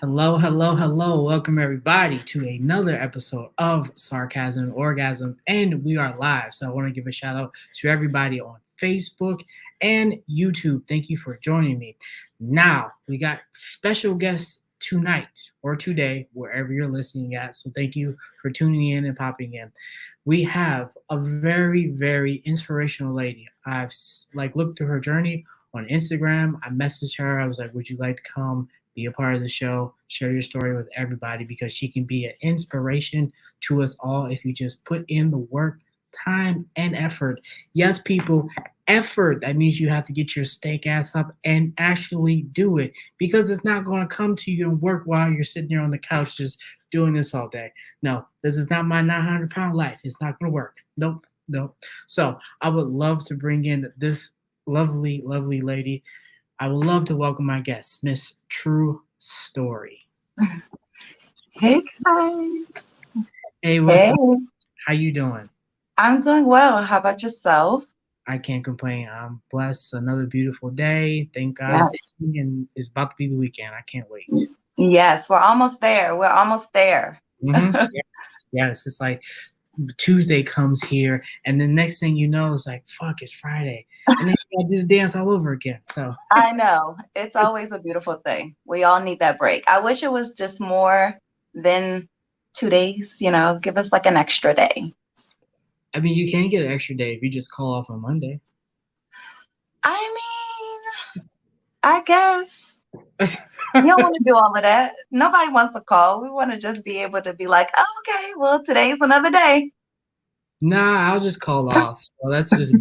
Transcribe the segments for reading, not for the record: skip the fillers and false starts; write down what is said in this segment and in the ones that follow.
Hello, hello, hello. Welcome everybody to another episode of Sarcasm and Orgasm, and we are live. So I want to give a shout out to everybody on Facebook and YouTube. Thank you for joining me. Now, we got special guests tonight or today, wherever you're listening at. So thank you for tuning in and popping in. We have a very, very inspirational lady. I've looked through her journey on Instagram. I messaged her. I was like, "Would you like to come be a part of the show, share your story with everybody because she can be an inspiration to us all if you just put in the work, time, and effort." Yes, people, effort. That means you have to get your steak ass up and actually do it because it's not going to come to you and work while you're sitting there on the couch just doing this all day. No, this is not my 900-pound life. It's not going to work. Nope, nope. So I would love to bring in this lovely, lovely lady. I would love to welcome my guest, Miss Tru3Storiii. Hey guys. Hey, what's up? How you doing? I'm doing well. How about yourself? I can't complain. I'm blessed. Another beautiful day. Thank God Yes. it's evening and it's about to be the weekend. I can't wait. Yes, we're almost there. We're almost there. Yes, it's like Tuesday comes here, and the next thing you know, it's like, fuck, it's Friday. And then you gotta do the dance all over again. So I know. It's always a beautiful thing. We all need that break. I wish it was just more than 2 days, give us like an extra day. I mean, you can get an extra day if you just call off on Monday. I mean, I guess. You don't want to do all of that. Nobody wants to call. We want to just be able to be like, oh, okay, well, today's another day. Nah, I'll just call off. So that's just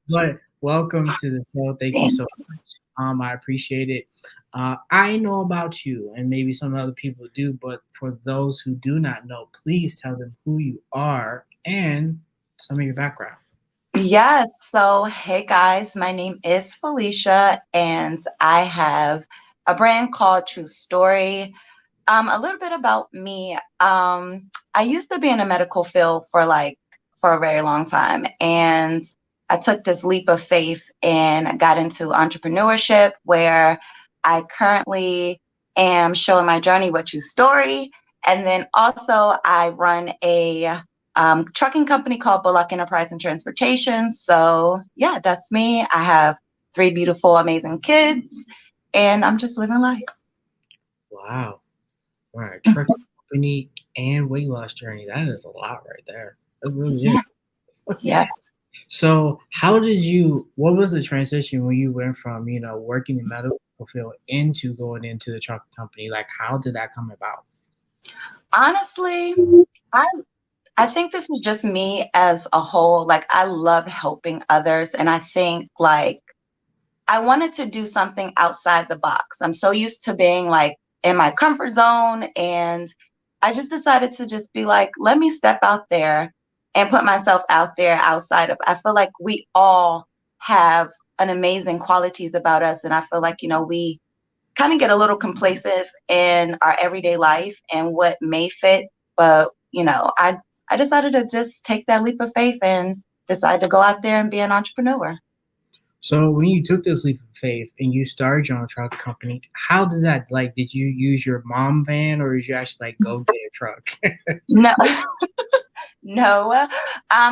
But welcome to the show. Thank you so much. I appreciate it. I know about you, and maybe some other people do, but for those who do not know, please tell them who you are and some of your background. Yes. So, hey guys, my name is Felicia, and I have a brand called Tru3Storiii. A little bit about me. I used to be in the medical field for a very long time, and I took this leap of faith and got into entrepreneurship, where I currently am showing my journey with Tru3Storiii, and then also I run a trucking company called Bullock Enterprise and Transportation. So yeah, that's me. I have 3 beautiful, amazing kids, and I'm just living life. Wow. All right. Trucking company and weight loss journey. That is a lot right there. That really is. Yes. So what was the transition when you went from, working in the medical field into going into the trucking company? Like, how did that come about? Honestly, I think this is just me as a whole. Like, I love helping others. And I think I wanted to do something outside the box. I'm so used to being in my comfort zone. And I just decided to just be like, let me step out there and put myself out there outside of, I feel like we all have an amazing qualities about us. And I feel like, we kind of get a little complacent in our everyday life and what may fit. But, I decided to just take that leap of faith and decide to go out there and be an entrepreneur. So when you took this leap of faith and you started your own truck company, how did that, did you use your mom van or did you actually go get a truck? No, no.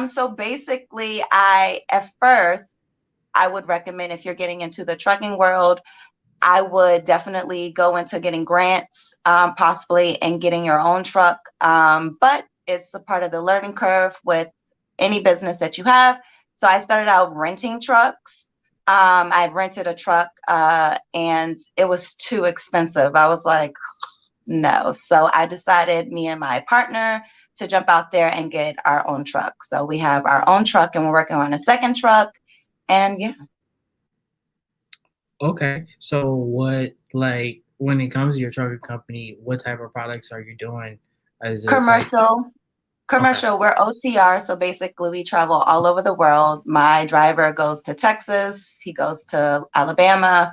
So basically at first, I would recommend if you're getting into the trucking world, I would definitely go into getting grants, possibly, and getting your own truck. But it's a part of the learning curve with any business that you have. So I started out renting trucks. I rented a truck and it was too expensive. I was like, no. So I decided, me and my partner, to jump out there and get our own truck. So we have our own truck and we're working on a second truck. And yeah. Okay. So when it comes to your trucking company, what type of products are you doing? Is it Commercial. Okay. We're OTR, so basically we travel all over the world. My driver goes to Texas, he goes to Alabama,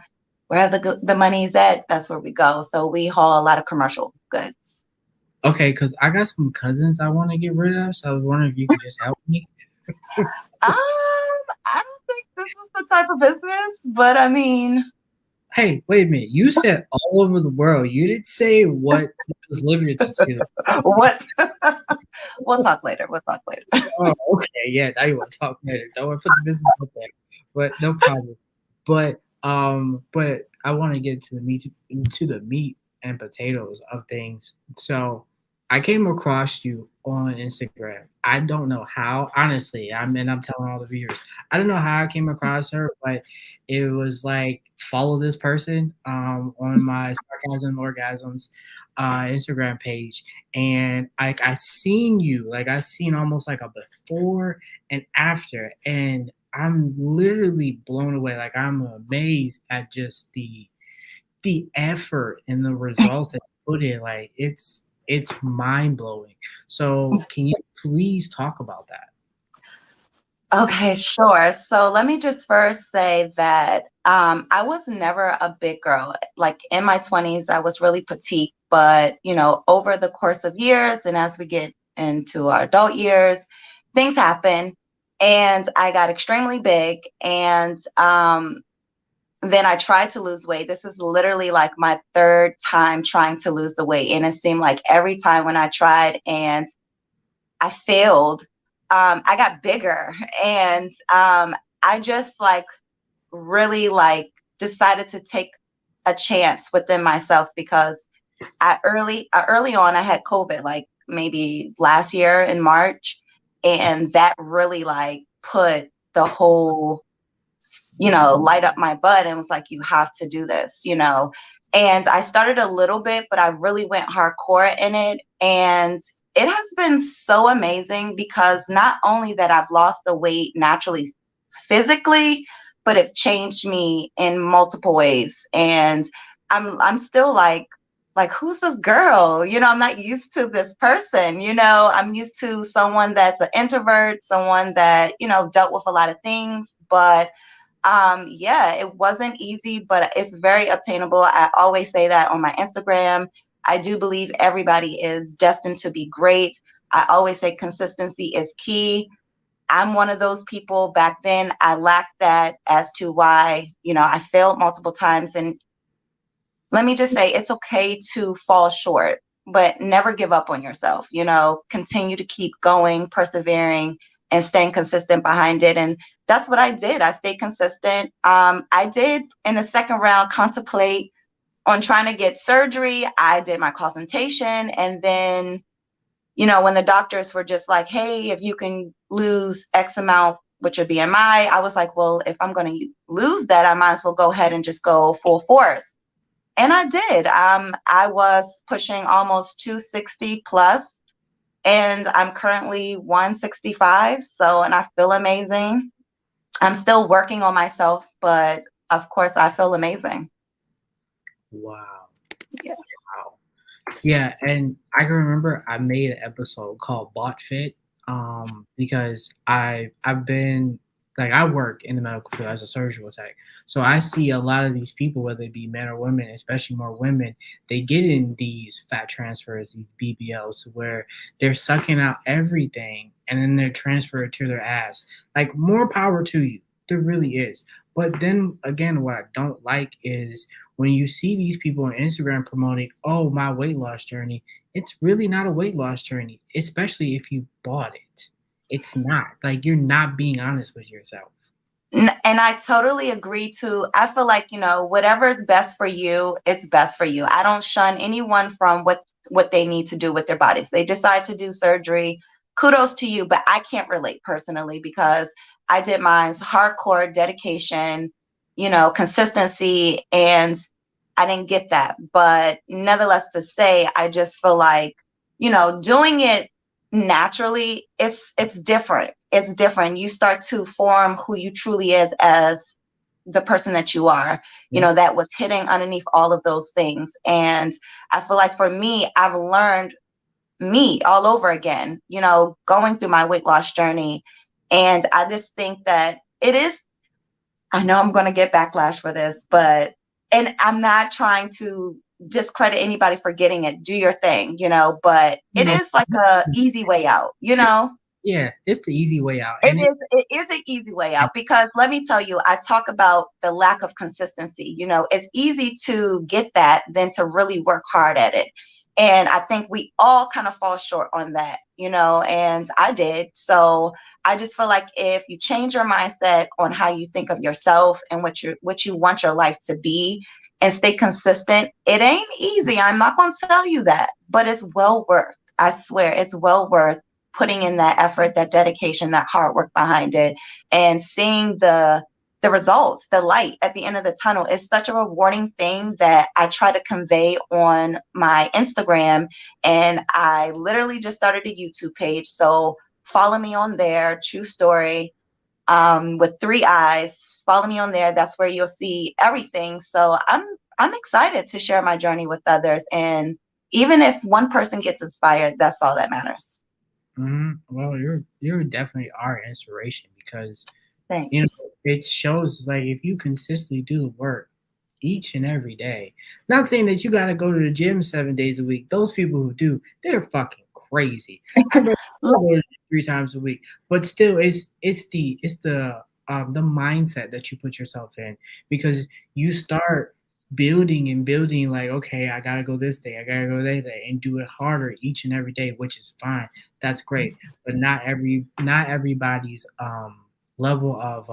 wherever the money's at, that's where we go. So we haul a lot of commercial goods. Okay, because I got some cousins I want to get rid of, so I was wondering if you could just help me. I don't think this is the type of business, but I mean, Hey, wait a minute. You said all over the world. You didn't say what it was limited to. What? We'll talk later. We'll talk later. Oh, okay. Yeah, now you want to talk later. Don't want to put the business out there, but no problem. But I want to get to the meat and potatoes of things. So I came across you on Instagram. I don't know how, honestly. I'm telling all the viewers. I don't know how I came across her, but it was like follow this person on my sarcasm orgasms Instagram page, and like I seen you, like I seen almost like a before and after, and I'm literally blown away. Like I'm amazed at just the effort and the results that you put in. Like it's mind blowing. So can you please talk about that? Okay, sure. So let me just first say that I was never a big girl. Like in my 20s, I was really petite, but over the course of years and as we get into our adult years, things happen and I got extremely big and then I tried to lose weight. This is literally like my third time trying to lose the weight. And it seemed like every time when I tried and I failed, I got bigger. And I just like really like decided to take a chance within myself because early on I had COVID, like maybe last year in March, and that really like put the whole light up my butt and was like, you have to do this. And I started a little bit, but I really went hardcore in it. And it has been so amazing because not only that I've lost the weight naturally physically, but it changed me in multiple ways. And I'm still like who's this girl? I'm not used to this person. I'm used to someone that's an introvert, someone that dealt with a lot of things, but yeah, it wasn't easy, but it's very obtainable. I always say that on my Instagram. I do believe everybody is destined to be great. I always say consistency is key. I'm one of those people. Back then I lacked that as to why I failed multiple times. And let me just say, it's okay to fall short, but never give up on yourself. Continue to keep going, persevering, and staying consistent behind it. And that's what I did. I stayed consistent. I did in the second round contemplate on trying to get surgery. I did my consultation. And then, when the doctors were just like, hey, if you can lose X amount, which would be BMI, I was like, well, if I'm going to lose that, I might as well go ahead and just go full force. And I did. I was pushing almost 260 plus, and I'm currently 165. So, and I feel amazing. I'm still working on myself, but of course, I feel amazing. Wow. Yeah. Wow. Yeah, and I can remember I made an episode called Bot Fit, because I've been like I work in the medical field as a surgical tech, so I see a lot of these people, whether they be men or women, especially more women, they get in these fat transfers, these BBLs, where they're sucking out everything and then they're transferred to their ass. Like more power to you, there really is. But then again, what I don't like is when you see these people on Instagram promoting, oh, my weight loss journey, it's really not a weight loss journey, especially if you bought it. It's not. Like you're not being honest with yourself. And I totally agree too. I feel like, whatever is best for you, it's best for you. I don't shun anyone from what they need to do with their bodies. They decide to do surgery. Kudos to you, but I can't relate personally because I did mine's hardcore dedication, consistency, and I didn't get that. But nevertheless, to say, I just feel like, doing it naturally, it's different. It's different. You start to form who you truly is as the person that you are, that was hitting underneath all of those things. And I feel like for me, I've learned me all over again, going through my weight loss journey. And I just think that it is, I know I'm going to get backlash for this, and I'm not trying to discredit anybody for getting it. Do your thing, but it No, is like a easy way out. Yeah, it's the easy way out. It And is it is an easy way out because let me tell you, I talk about the lack of consistency. It's easy to get that than to really work hard at it. And I think we all kind of fall short on that, and I did. So I just feel like if you change your mindset on how you think of yourself and what you want your life to be and stay consistent, it ain't easy. I'm not going to tell you that, but it's well worth. I swear it's well worth putting in that effort, that dedication, that hard work behind it, and seeing the results, the light at the end of the tunnel is such a rewarding thing that I try to convey on my Instagram. And I literally just started a YouTube page. So follow me on there, True Story, with 3 eyes. Follow me on there. That's where you'll see everything. So I'm excited to share my journey with others. And even if one person gets inspired, that's all that matters. Well, you're definitely our inspiration because you know Thanks. it shows like if you consistently do the work each and every day. Not saying that you got to go to the gym 7 days a week. Those people who do, they're fucking crazy. I go Look, to 3 times a week, but still, it's the mindset that you put yourself in because you start building and building like okay I gotta go this day, I gotta go that day, and do it harder each and every day, which is fine. That's great, but not everybody's level of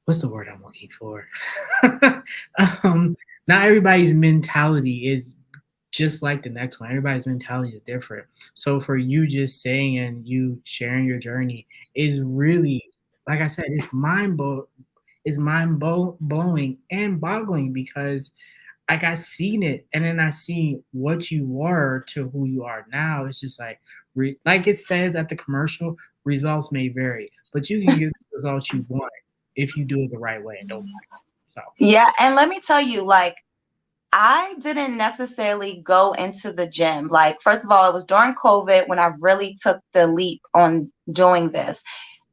what's the word I'm looking for? um, Not everybody's mentality is just like the next one. Everybody's mentality is different. So for you just saying and you sharing your journey is really, like I said, blowing and boggling because like I seen it and then I seen what you were to who you are now. It's just like like it says at the commercial, results may vary, but you can get the results you want if you do it the right way and don't like it. So yeah, and let me tell you, like, I didn't necessarily go into the gym. Like, first of all, it was during COVID when I really took the leap on doing this.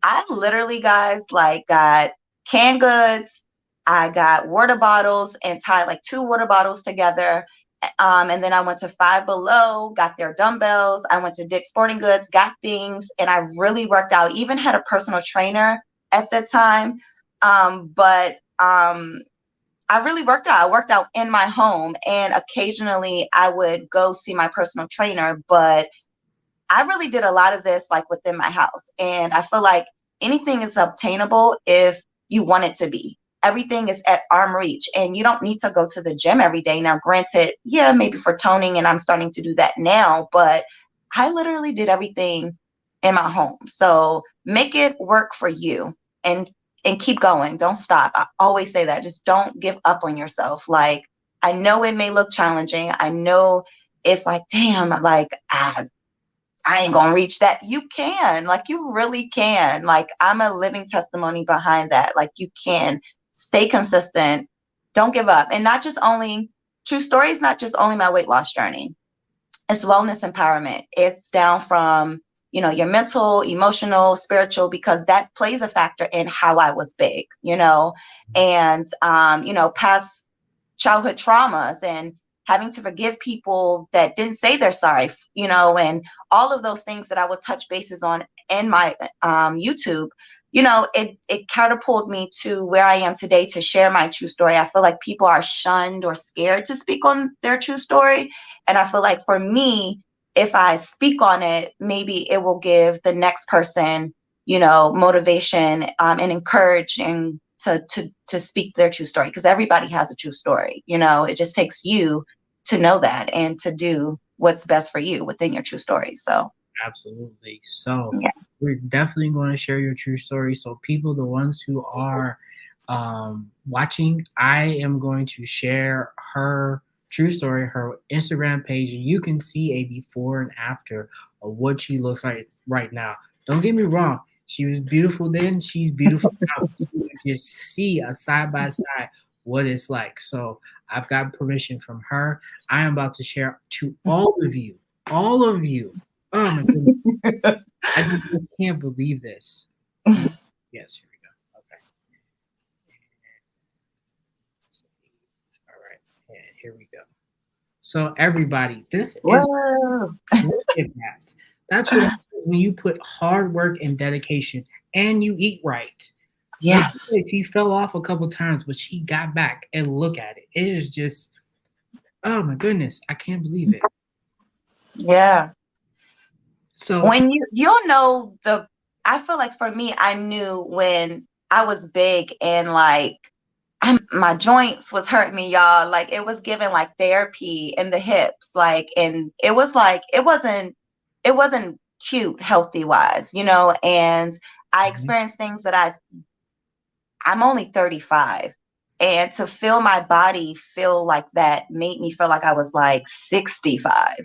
I literally, guys, like got canned goods. I got water bottles and tied like two water bottles together. And then I went to Five Below, got their dumbbells. I went to Dick's Sporting Goods, got things, and I really worked out. Even had a personal trainer at the time. But I really worked out. I worked out in my home, and occasionally I would go see my personal trainer. But I really did a lot of this like within my house. And I feel like anything is obtainable if you want it to be. Everything is at arm reach, and you don't need to go to the gym every day. Now, granted, yeah, maybe for toning, and I'm starting to do that now, but I literally did everything in my home. So make it work for you, and keep going. Don't stop. I always say that. Just don't give up on yourself. Like, I know it may look challenging. I know it's like, damn, like I ain't gonna reach that. You can, like, you really can. Like, I'm a living testimony behind that. Like, you can stay consistent, don't give up. And not just only True Story is not just only my weight loss journey, it's wellness empowerment. It's down from, your mental, emotional, spiritual, because that plays a factor in how I was big, and, past childhood traumas and having to forgive people that didn't say they're sorry, and all of those things that I would touch bases on in my YouTube. It catapulted me to where I am today to share my true story. I feel like people are shunned or scared to speak on their true story. And I feel like for me, if I speak on it, maybe it will give the next person, motivation, and encouraging to speak their true story, because everybody has a true story. It just takes you to know that and to do what's best for you within your true story. So absolutely. So yeah. we're definitely going to share your true story. So people, the ones who are watching, I am going to share her true story, her Instagram page. You can see a before and after of what she looks like right now. Don't get me wrong. She was beautiful then. She's beautiful now. You can just see a side by side what it's like. So I've got permission from her. I am about to share to all of you. All of you. Oh my goodness. I can't believe this. Yes, here we go. Okay. All right. And here we go. So everybody, this is Whoa. look at that. That's what when you put hard work and dedication and you eat right. Like you Yes. said, she fell off a couple times, but she got back and look at it. It is just, oh my goodness, I can't believe it. Yeah. So, When you'll know I feel like for me, I knew when I was big and like my joints was hurting me, y'all. Like it was giving like therapy in the hips, like, and it was like it wasn't cute, healthy wise, and I mhm, experienced things that I'm only 35. And to feel my body feel like that made me feel like I was like 65.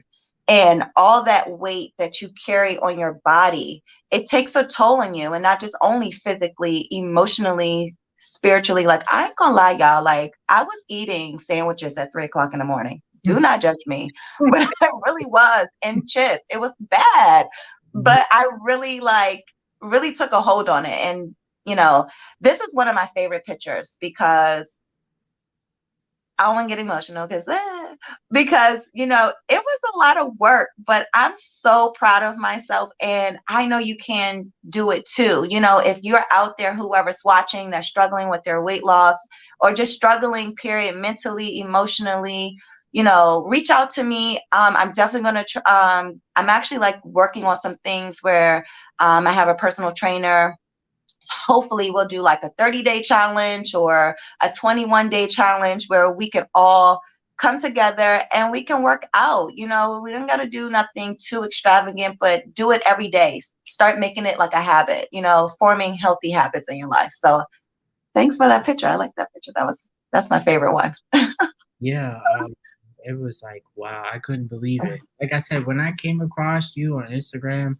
And all that weight that you carry on your body, it takes a toll on you, and not just only physically, emotionally, spiritually. Like, I ain't gonna lie, y'all. Like, I was eating sandwiches at 3 o'clock in the morning. Do not judge me, but I really was, and chips. It was bad, mhm, but I really really took a hold on it. And you know, this is one of my favorite pictures because I don't want to get emotional because it was a lot of work, but I'm so proud of myself, and I know you can do it too. If you're out there, whoever's watching that's struggling with their weight loss or just struggling, period, mentally, emotionally, reach out to me. I'm definitely going to, I'm actually like working on some things where I have a personal trainer. Hopefully we'll do like a 30-day challenge or a 21-day challenge where we can all come together and we can work out. We don't got to do nothing too extravagant, but do it every day. Start making it like a habit, forming healthy habits in your life. So thanks for that picture. I like that picture. That's my favorite one. yeah, it was like, wow, I couldn't believe it. Like I said, when I came across you on Instagram,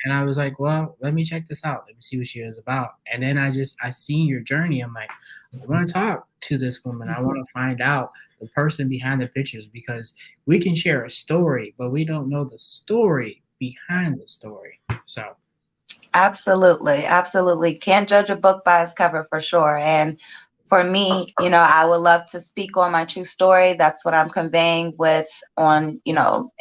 and I was like, well, let me check this out. Let me see what she is about. And then I seen your journey. I'm like, I want to talk to this woman. I want to find out the person behind the pictures because we can share a story, but we don't know the story behind the story. So, Absolutely, absolutely. Can't judge a book by its cover for sure. And for me, I would love to speak on my true story. That's what I'm conveying with on,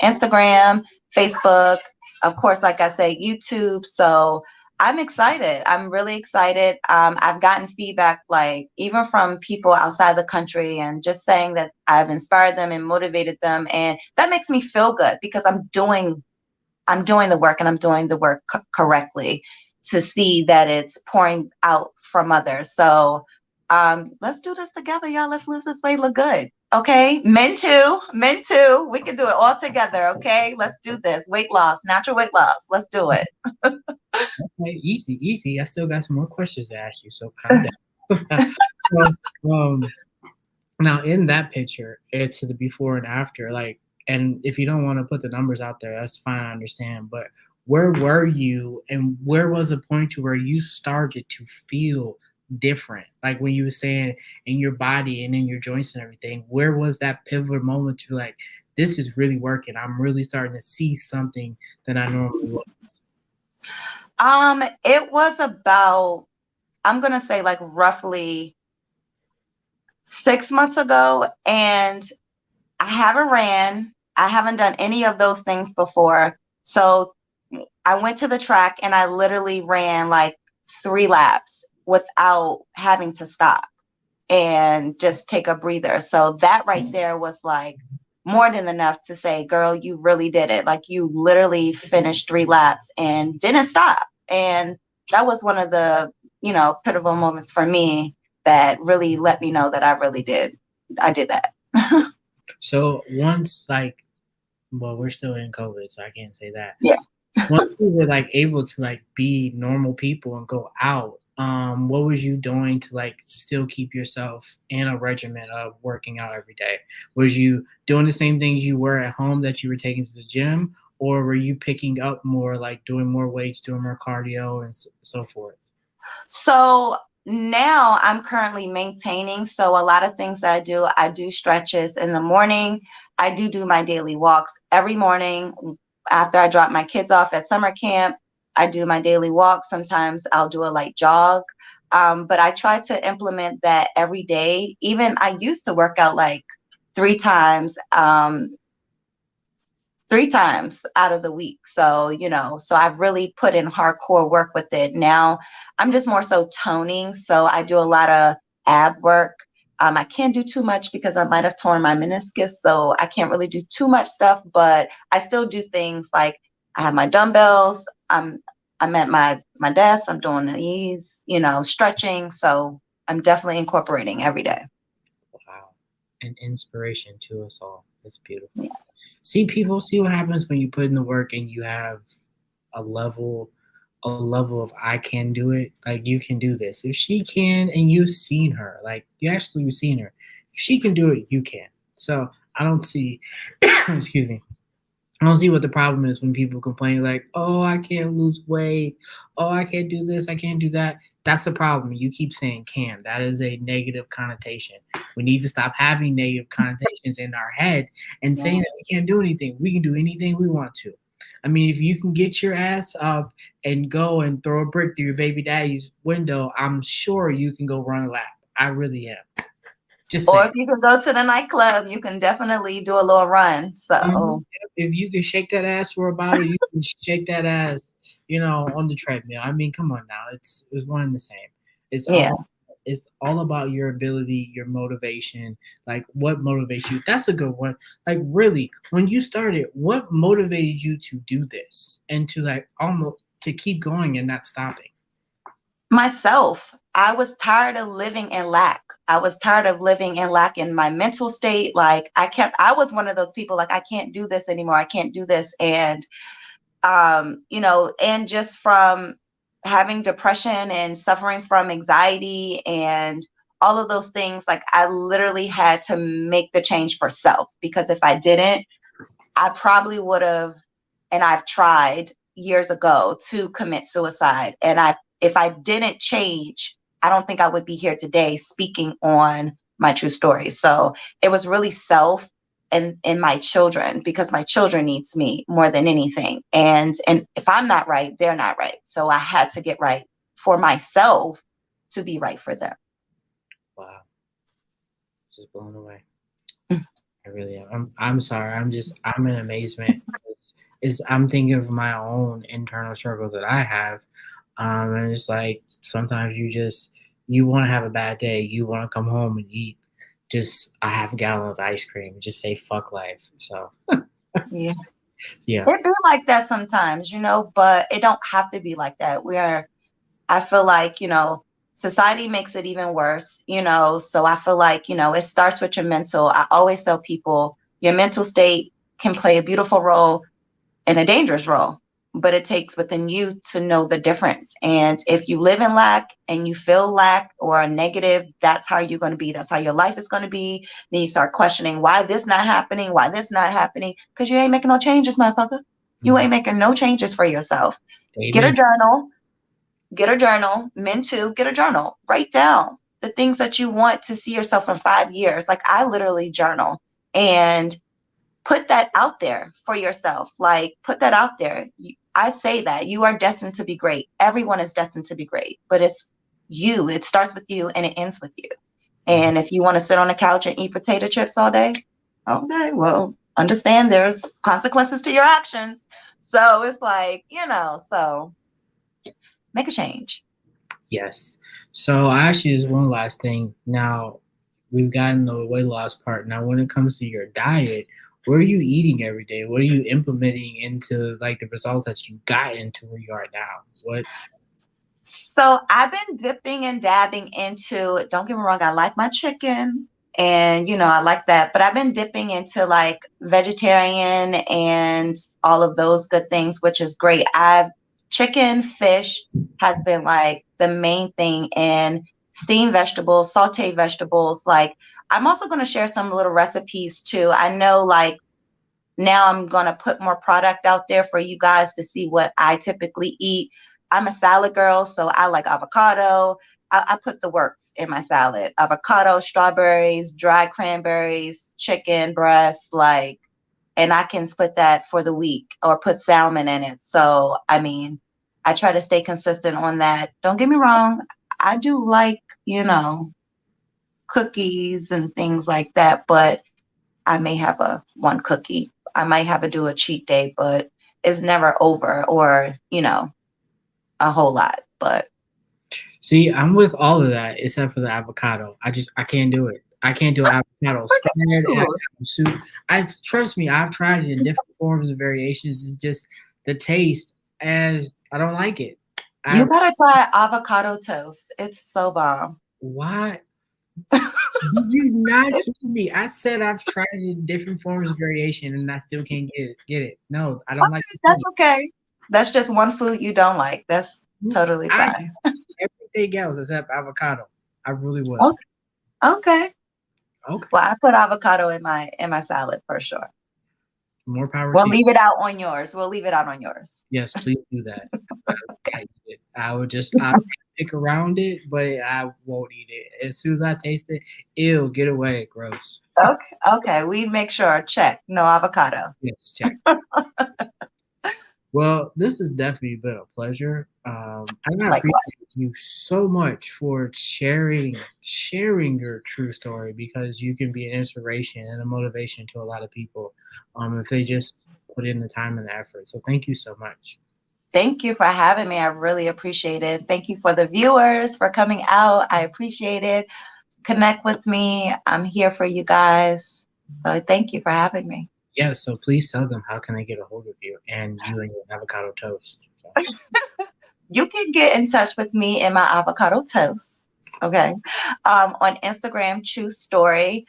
Instagram, Facebook, of course, like I say, YouTube. So I'm excited. I'm really excited. I've gotten feedback, like even from people outside the country, and just saying that I've inspired them and motivated them. And that makes me feel good because I'm doing the work, and I'm doing the work correctly to see that it's pouring out from others. So let's do this together, y'all. Let's lose this weight, look good. Okay. Men too. Men too. We can do it all together. Okay. Let's do this. Weight loss, natural weight loss. Let's do it. okay, easy, easy. I still got some more questions to ask you, so calm down. So, now in that picture, it's the before and after, like, and if you don't want to put the numbers out there, that's fine, I understand. But where were you, and where was the point to where you started to feel different? Like when you were saying in your body and in your joints and everything, where was that pivotal moment to like, this is really working? I'm really starting to see something that I normally would. It was about, I'm gonna say like roughly 6 months ago, and I haven't ran. I haven't done any of those things before. So I went to the track and I literally ran like 3 laps without having to stop and just take a breather. So that right there was like more than enough to say, girl, you really did it. Like you literally finished 3 laps and didn't stop. And that was one of the, pivotal moments for me that really let me know that I really did. I did that. So once like, well, we're still in COVID, so I can't say that. Yeah. Once you were like able to like be normal people and go out, what was you doing to like still keep yourself in a regimen of working out every day? Was you doing the same things you were at home that you were taking to the gym, or were you picking up more, like doing more weights, doing more cardio, and so forth? So now I'm currently maintaining. So a lot of things that I do stretches in the morning. I do my daily walks every morning after I drop my kids off at summer camp. I do my daily walk. Sometimes I'll do a light jog. But I try to implement that every day. Even I used to work out like three times 3 times out of the week. So, so I've really put in hardcore work with it. Now I'm just more so toning. So I do a lot of ab work. I can't do too much because I might have torn my meniscus. So I can't really do too much stuff, but I still do things like I have my dumbbells. I'm at my desk. I'm doing these, stretching. So I'm definitely incorporating every day. Wow. An inspiration to us all. It's beautiful. Yeah. See what happens when you put in the work and you have a level of I can do it. Like, you can do this. If she can, and you've seen her, like, you've seen her. If she can do it, you can. So I don't see excuse me. I don't see what the problem is when people complain like, "Oh, I can't lose weight. Oh, I can't do this. I can't do that." That's the problem. You keep saying "can." That is a negative connotation. We need to stop having negative connotations in our head and saying that we can't do anything. We can do anything we want to. I mean, if you can get your ass up and go and throw a brick through your baby daddy's window, I'm sure you can go run a lap. I really am. Just Or saying. if you can go to the nightclub, you can definitely do a little run. So If you can shake that ass for a bottle, you can shake that ass, on the treadmill. I mean, come on now. It's one and the same. It's yeah. all it's all about your ability, your motivation, like what motivates you. That's a good one. Like, really, when you started, what motivated you to do this and to, like, almost to keep going and not stopping? Myself, I was tired of living in lack. I was tired of living in lack in my mental state. Like I was one of those people like, I can't do this anymore. I can't do this. And, and just from having depression and suffering from anxiety and all of those things, like I literally had to make the change for self, because if I didn't, I probably would have, and I've tried years ago to commit suicide. And if I didn't change, I don't think I would be here today speaking on my true story. So it was really self and my children, because my children needs me more than anything. And if I'm not right, they're not right. So I had to get right for myself to be right for them. Wow. Just blown away. I really am. I'm sorry. I'm in amazement. I'm thinking of my own internal struggles that I have. And it's like sometimes you want to have a bad day. You want to come home and eat just a half gallon of ice cream and just say fuck life. So Yeah. yeah. It be like that sometimes, but it don't have to be like that. I feel like, society makes it even worse, so I feel like, it starts with your mental. I always tell people your mental state can play a beautiful role and a dangerous role, but it takes within you to know the difference. And if you live in lack and you feel lack or a negative, that's how you're going to be. That's how your life is going to be. Then you start questioning why this not happening, because you ain't making no changes, motherfucker. You ain't making no changes for yourself. Get a Amen. journal. Men too, get a journal. Write down the things that you want to see yourself in 5 years. Like I literally journal and put that out there for yourself. Like put that out there. I say that you are destined to be great. Everyone is destined to be great, but it's you. It starts with you and it ends with you. And if you want to sit on the couch and eat potato chips all day, okay, well, understand there's consequences to your actions. So it's like, so make a change. Yes. So actually, there's one last thing. Now, we've gotten the weight loss part. Now, when it comes to your diet, what are you eating every day? What are you implementing into, like, the results that you got into where you are now? What? So I've been dipping and dabbing into, don't get me wrong, I like my chicken and, I like that, but I've been dipping into like vegetarian and all of those good things, which is great. Chicken, fish has been like the main thing, and steamed vegetables, sauteed vegetables. Like I'm also going to share some little recipes too. I know like now I'm going to put more product out there for you guys to see what I typically eat. I'm a salad girl, so I like avocado. I put the works in my salad: avocado, strawberries, dried cranberries, chicken breast, like, and I can split that for the week or put salmon in it. So, I mean, I try to stay consistent on that. Don't get me wrong. I do like, cookies and things like that, but I may have one cookie I might have to do a cheat day, but it's never over or, a whole lot. But See, I'm with all of that except for the avocado. I can't do it. I can't do avocado look spread, at you. avocado soup. Trust me, I've tried it in different forms and variations. It's just the taste, as I don't like it. You I gotta try avocado toast. It's so bomb. Why did you not hear me? I said I've tried it in different forms of variation, and I still can't get it. No, I don't like the That's taste. okay. That's just one food you don't like. That's totally I fine. everything else except avocado. I really would. Okay. Okay. Okay, Well, I put avocado in my salad for sure. more power We'll to you. leave it out on yours. We'll leave it out on yours. Yes, please do that. I eat it. I pick around it, but I won't eat it. As soon as I taste it, ew, get away, gross. Okay. Okay. We make sure. Check. No avocado. Yes, check. Well, this has definitely been a pleasure. I want to Likewise. appreciate you so much for sharing your true story, because you can be an inspiration and a motivation to a lot of people if they just put in the time and the effort. So thank you so much. Thank you for having me. I really appreciate it. Thank you for the viewers for coming out. I appreciate it. Connect with me. I'm here for you guys. So thank you for having me. Yeah, so please tell them how can they get a hold of you and your avocado toast. So. You can get in touch with me in my avocado toast. Okay. On Instagram, Tru3Storiii.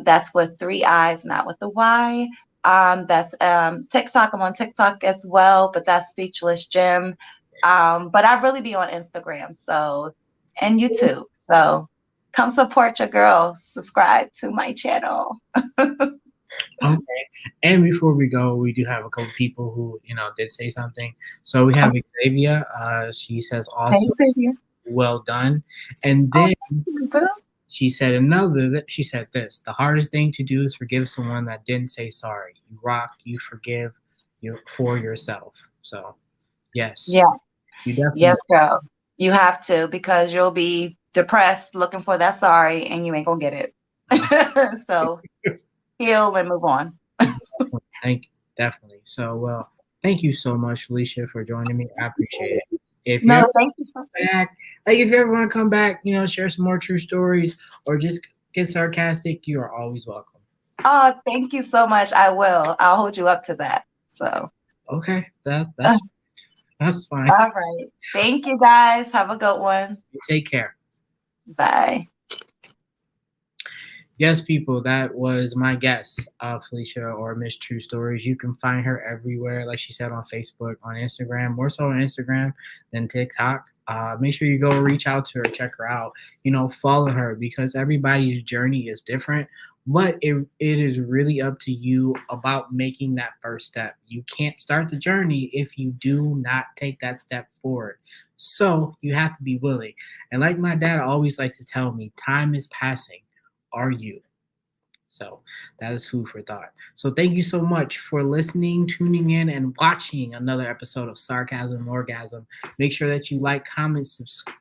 That's with 3 I's, not with the Y. That's TikTok. I'm on TikTok as well, but that's Speechless Jim. But I really be on Instagram, and YouTube. So come support your girl. Subscribe to my channel. Okay. And before we go, we do have a couple people who, did say something. So we have Xavier. She says also, well done. And then she said she said this: the hardest thing to do is forgive someone that didn't say sorry. You rock, you forgive for yourself. So yes. Yeah. You definitely. Yes, girl. You have to, because you'll be depressed looking for that sorry and you ain't gonna get it. So heal and move on. Definitely. So, well, thank you so much, Felicia, for joining me. I appreciate it. If Thank you. if you ever want to come back, share some more true stories or just get sarcastic, you are always welcome. Oh, thank you so much. I will. I'll hold you up to that. So okay, that's fine. All right. Thank you, guys. Have a good one. You take care. Bye. Yes, people, that was my guest, Felicia, or Miss True Stories. You can find her everywhere, like she said, on Facebook, on Instagram, more so on Instagram than TikTok. Make sure you go reach out to her, check her out, follow her, because everybody's journey is different. But it is really up to you about making that first step. You can't start the journey if you do not take that step forward. So you have to be willing. And like my dad always likes to tell me, time is passing. Are you? So that is food for thought. So thank you so much for listening, tuning in, and watching another episode of Sarcasm Orgasm. Make sure that you like, comment,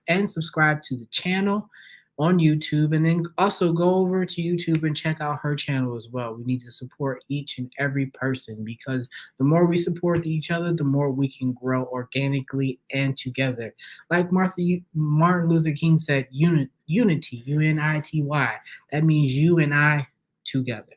and subscribe to the channel on YouTube, and then also go over to YouTube and check out her channel as well. We need to support each and every person, because the more we support each other, the more we can grow organically and together. Like Martin Luther King said, unity, UNITY. That means you and I together.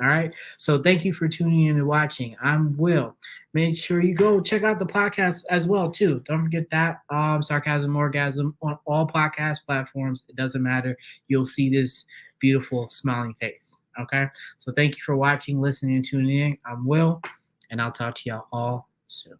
All right. So thank you for tuning in and watching. I'm Will. Make sure you go check out the podcast as well too. Don't forget that Sarcasm Orgasm on all podcast platforms. It doesn't matter. You'll see this beautiful smiling face. Okay. So thank you for watching, listening, and tuning in. I'm Will, and I'll talk to y'all all soon.